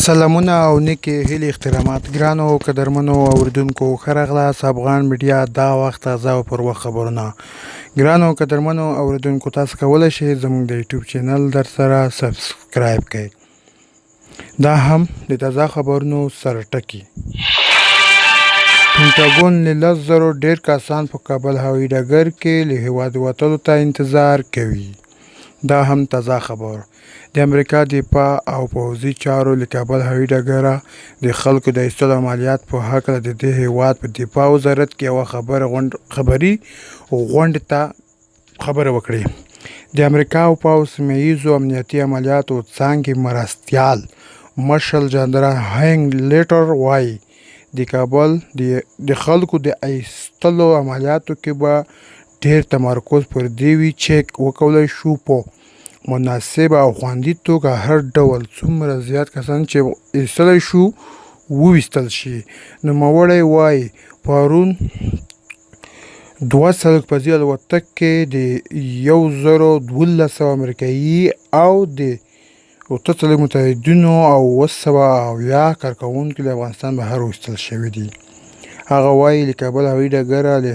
سلامونه او نیکې هیلې احترامات ګرانو قدرمنو اوریدونکو ښه راغلاست افغان میډیا دا وخت تازه او پر وخت خبرونه ګرانو قدرمنو اوریدونکو تاسو کولی شئ زموږ د یوټیوب چینل در سره سبسکرایب کړئ دا هم د تازه خبرونو سره ټکي پینټاګون له 10,000 ډیر کسان په کابل هوایي ډګر کې له هیواد وتلو ته انتظار کوي دا هم تازه خبر د امریکا دفاع او پوځي چارو له کابل هوایي ډګره د خلکو د ایستلو عملیات په هکله د دې هیواد په دفاع وزارت کې یوه خبري غونډې ته خبره وکړې د امریکا او پوځ سیمهییزو امنیتي عملیاتو څانګې مرستیال مشر جنرال هینګ لیټر وایي د کابل د خلکو د ایستلو عملیاتو کې به ډیر تمرکز پر دې وي چې وکولی شو په مناسب او خوندي توګه هر ډول څومره زیات کسان چې ایستلی شو وویستل شي نوموړی وایي پرون 2 سلکپزي الوتکې د 1,012 امریکایي او د 8 متحدینو او 200 کارکوونکي له افغانستان بهر ویستل شوي دي هغه وایي له کابل هوایي ډګره له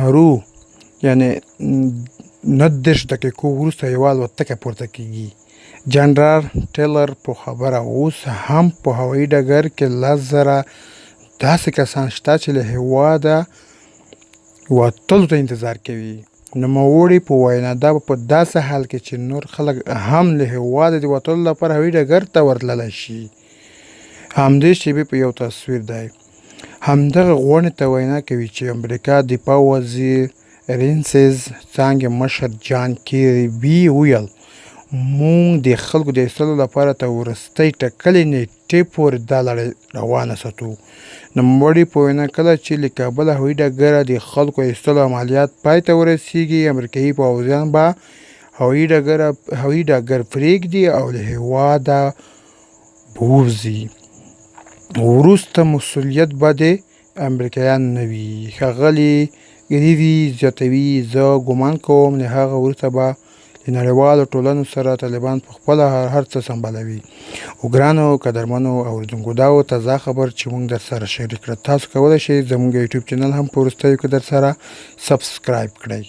هرو یعنې 90 دقیقو وروسته یوه الوتکه پورته کیږي جنرال ټیلر په خبره اوس هم په هوایي ډګر کې 10,000 داسې کسان شته چې له هیواده وتلو ته انتظار کوي نوموړي په وینا دا په داسې حال کې چې نور خلک هم له هیواده د وتلو لپاره هوایي ډګر ته ورتللی شي همدې شیبې په یو تصویر دی همدغه غونډې ته وینا کوي چې امریکا دفاع وزیر رینسز څانګې مشر جان کیربي ویل موږ د خلکو د ایستلو لپاره تر وروستۍ ټاکلې نیټې پورې دا لړۍ روانه ساتو نوموړي په وینا کله چې له کابل هوایي ډګره د خلکو ایستلو عملیات پای ته ورسیږي امریکایي پوځیان به هوایي ډګر پرېږدي او له هیواده ووځي وروسته مسؤلیت به د امریکایان نه وي ښاغلي ګریوي زیاتوي زه ګمان کوم له هغه وروسته به د نړیوالو ټولنو سره طالبان په خپله هر څه سمبالوي او ګرانو قدرمنو اوریدونکو دا و تازه خبر چې موږ در سره شریک کړه تاسو کولی شئ زموږ یوټیوب چینل هم په وروستیو کې در سره سبسکرایب کړئ